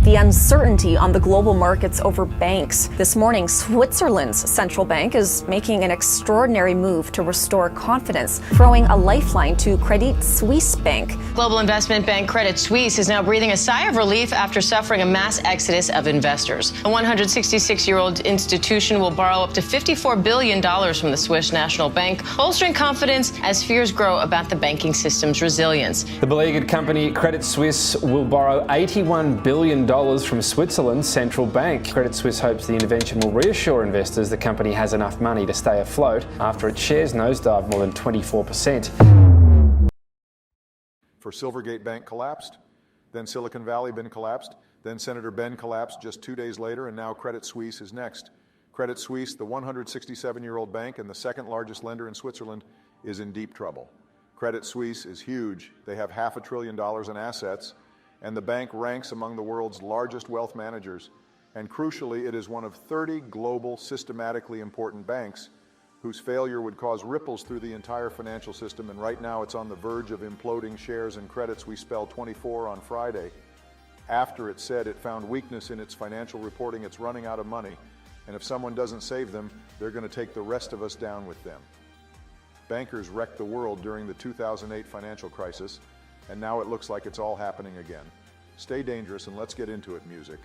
the uncertainty on the global markets over banks. This morning, Switzerland's central bank is making an extraordinary move to restore confidence, throwing a lifeline to Credit Suisse Bank. Global investment bank Credit Suisse is now breathing a sigh of relief after suffering a mass exodus of investors. The 166-year-old institution will borrow up to $54 billion from the Swiss National Bank, bolstering confidence as fears grow about the banking system's resilience. The beleaguered company Credit Suisse will borrow $81 billion from Switzerland's central bank. Credit Suisse hopes the intervention will reassure investors the company has enough money to stay afloat after its shares nosedived more than 24%. For Silvergate Bank collapsed, then Silicon Valley Bank collapsed, then Senator Ben collapsed just 2 days later, and now Credit Suisse is next. Credit Suisse, the 167-year-old bank and the second largest lender in Switzerland, is in deep trouble. Credit Suisse is huge. They have $500 billion in assets, and the bank ranks among the world's largest wealth managers. And crucially, it is one of 30 global systematically important banks whose failure would cause ripples through the entire financial system, and right now it's on the verge of imploding. Shares in Credit Suisse fell 24 on Friday after it said it found weakness in its financial reporting. It's running out of money, and if someone doesn't save them, they're going to take the rest of us down with them. Bankers wrecked the world during the 2008 financial crisis, and now it looks like it's all happening again. Stay dangerous, and let's get into it, music.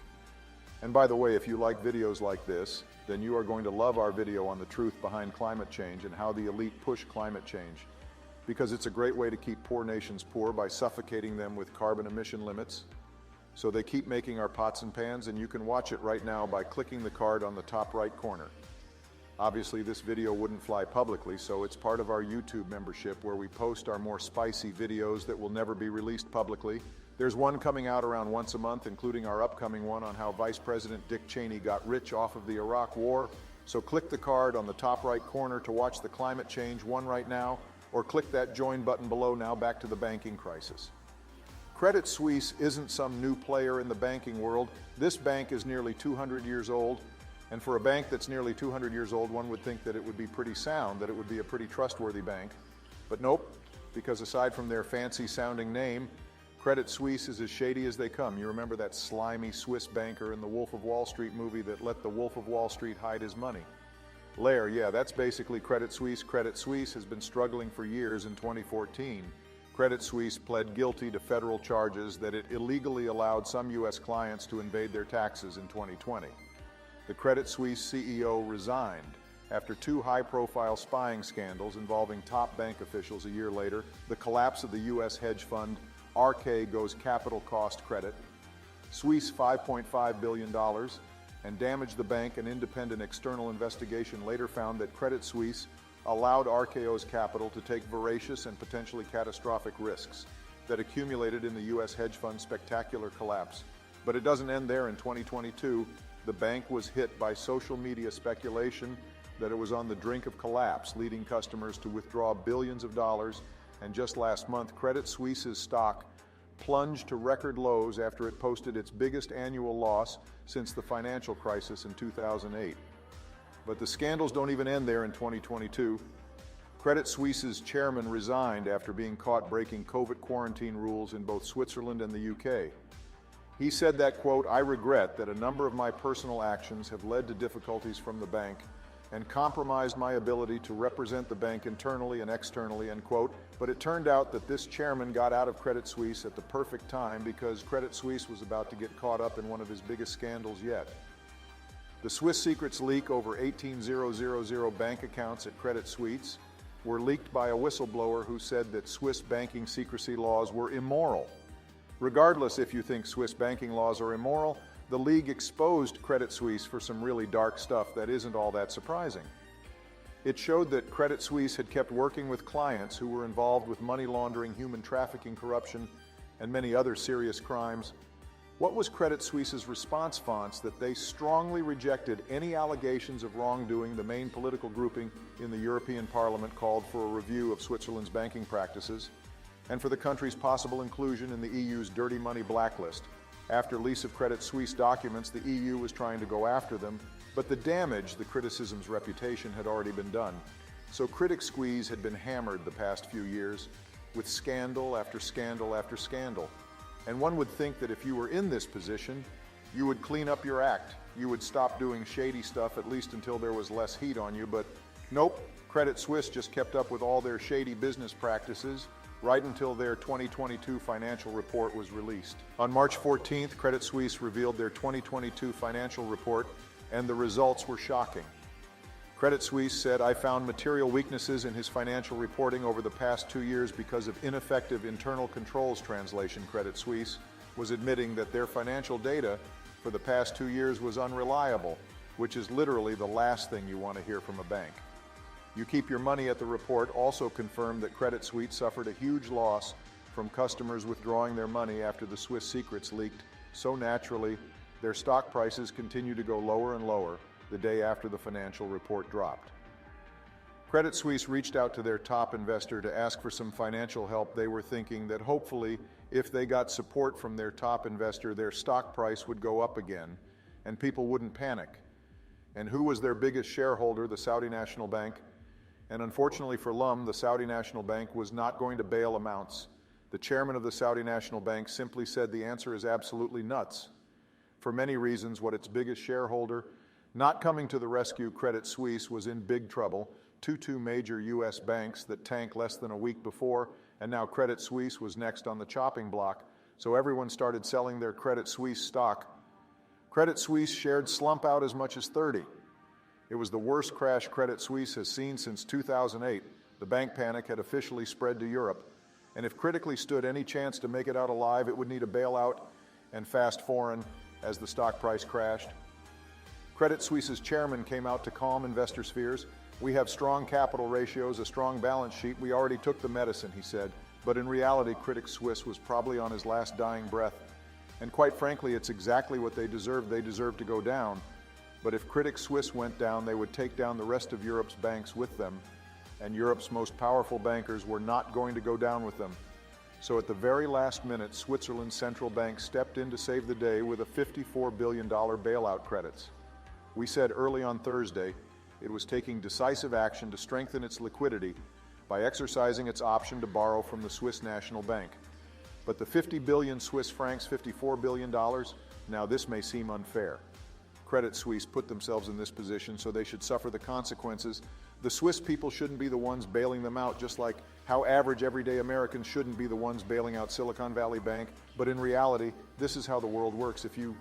And by the way, if you like videos like this, then you are going to love our video on the truth behind climate change and how the elite push climate change, because it's a great way to keep poor nations poor by suffocating them with carbon emission limits. So they keep making our pots and pans, and you can watch it right now by clicking the card on the top right corner. Obviously, this video wouldn't fly publicly, so it's part of our YouTube membership where we post our more spicy videos that will never be released publicly. There's one coming out around once a month, including our upcoming one on how Vice President Dick Cheney got rich off of the Iraq War. So click the card on the top right corner to watch the climate change one right now, or click that join button below. Now back to the banking crisis. Credit Suisse isn't some new player in the banking world. This bank is nearly 200 years old. And for a bank that's nearly 200 years old, one would think that it would be pretty sound, that it would be a pretty trustworthy bank. But nope, because aside from their fancy sounding name, Credit Suisse is as shady as they come. You remember that slimy Swiss banker in the Wolf of Wall Street movie that let the Wolf of Wall Street hide his money? Lair, yeah, that's basically Credit Suisse. Credit Suisse has been struggling for years. In 2014, Credit Suisse pled guilty to federal charges that it illegally allowed some U.S. clients to evade their taxes in 2020. The Credit Suisse CEO resigned after 2 high-profile spying scandals involving top bank officials. A year later, the collapse of the U.S. hedge fund Archegos Capital Cost Credit, Suisse $5.5 billion, and damaged the bank. An independent external investigation later found that Credit Suisse allowed Archegos Capital to take voracious and potentially catastrophic risks that accumulated in the U.S. hedge fund's spectacular collapse. But it doesn't end there. In 2022, the bank was hit by social media speculation that it was on the brink of collapse, leading customers to withdraw billions of dollars. And just last month, Credit Suisse's stock plunged to record lows after it posted its biggest annual loss since the financial crisis in 2008. But the scandals don't even end there. In 2022, Credit Suisse's chairman resigned after being caught breaking COVID quarantine rules in both Switzerland and the UK. He said that, quote, "I regret that a number of my personal actions have led to difficulties from the bank and compromised my ability to represent the bank internally and externally," end quote. But it turned out that this chairman got out of Credit Suisse at the perfect time, because Credit Suisse was about to get caught up in one of his biggest scandals yet. The Swiss secrets leak over 18,000 bank accounts at Credit Suisse were leaked by a whistleblower who said that Swiss banking secrecy laws were immoral. Regardless if you think Swiss banking laws are immoral, the league exposed Credit Suisse for some really dark stuff that isn't all that surprising. It showed that Credit Suisse had kept working with clients who were involved with money laundering, human trafficking, corruption, and many other serious crimes. What was Credit Suisse's response, Fonts? That they strongly rejected any allegations of wrongdoing. The main political grouping in the European Parliament called for a review of Switzerland's banking practices and for the country's possible inclusion in the EU's dirty money blacklist. After lease of Credit Suisse documents, the EU was trying to go after them, but the damage, the criticism's reputation, had already been done. So Critic Squeeze had been hammered the past few years with scandal after scandal after scandal. And one would think that if you were in this position, You would clean up your act. You would stop doing shady stuff, at least until there was less heat on you, but nope, Credit Suisse just kept up with all their shady business practices right until their 2022 financial report was released. On March 14th, Credit Suisse revealed their 2022 financial report, and the results were shocking. Credit Suisse said, "I found material weaknesses in his financial reporting over the past 2 years because of ineffective internal controls." Translation: Credit Suisse was admitting that their financial data for the past 2 years was unreliable, which is literally the last thing you want to hear from a bank. You Keep Your Money at the report also confirmed that Credit Suisse suffered a huge loss from customers withdrawing their money after the Swiss secrets leaked, so naturally, their stock prices continue to go lower and lower the day after the financial report dropped. Credit Suisse reached out to their top investor to ask for some financial help. They were thinking that hopefully, if they got support from their top investor, their stock price would go up again and people wouldn't panic. And who was their biggest shareholder? The Saudi National Bank. And unfortunately for Lum, the Saudi National Bank was not going to bail amounts. The chairman of the Saudi National Bank simply said the answer is absolutely nuts. For many reasons, what its biggest shareholder, not coming to the rescue, Credit Suisse, was in big trouble. Two major U.S. banks that tanked less than a week before, and now Credit Suisse was next on the chopping block, so everyone started selling their Credit Suisse stock. Credit Suisse shared slump out as much as 30. It was the worst crash Credit Suisse has seen since 2008. The bank panic had officially spread to Europe, and if critically stood any chance to make it out alive, it would need a bailout and fast foreign as the stock price crashed. Credit Suisse's chairman came out to calm investors' fears. "We have strong capital ratios, a strong balance sheet. We already took the medicine," he said. But in reality, Credit Suisse was probably on his last dying breath. And quite frankly, it's exactly what they deserved. They deserved to go down. But if Credit Suisse went down, they would take down the rest of Europe's banks with them. And Europe's most powerful bankers were not going to go down with them. So at the very last minute, Switzerland's central bank stepped in to save the day with a $54 billion bailout credits. We said early on Thursday it was taking decisive action to strengthen its liquidity by exercising its option to borrow from the Swiss National Bank. But the 50 billion Swiss francs, $54 billion, now this may seem unfair. Credit Suisse put themselves in this position, so they should suffer the consequences. The Swiss people shouldn't be the ones bailing them out, just like how average everyday Americans shouldn't be the ones bailing out Silicon Valley Bank. But in reality, this is how the world works. If you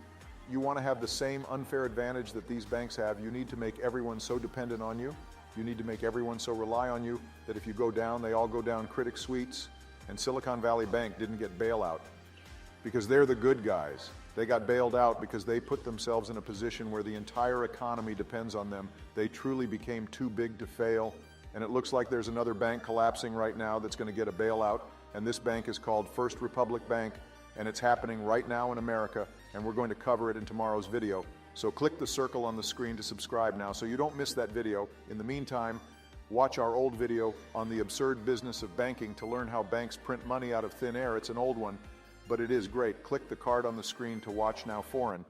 want to have the same unfair advantage that these banks have, you need to make everyone so dependent on you. You need to make everyone so rely on you that if you go down, they all go down. Credit Suisse and Silicon Valley Bank didn't get bailout because they're the good guys. They got bailed out because they put themselves in a position where the entire economy depends on them. They truly became too big to fail. And it looks like there's another bank collapsing right now that's going to get a bailout. And this bank is called First Republic Bank. And it's happening right now in America. And we're going to cover it in tomorrow's video. So click the circle on the screen to subscribe now so you don't miss that video. In the meantime, watch our old video on the absurd business of banking to learn how banks print money out of thin air. It's an old one, but it is great. Click the card on the screen to watch now. Foreign.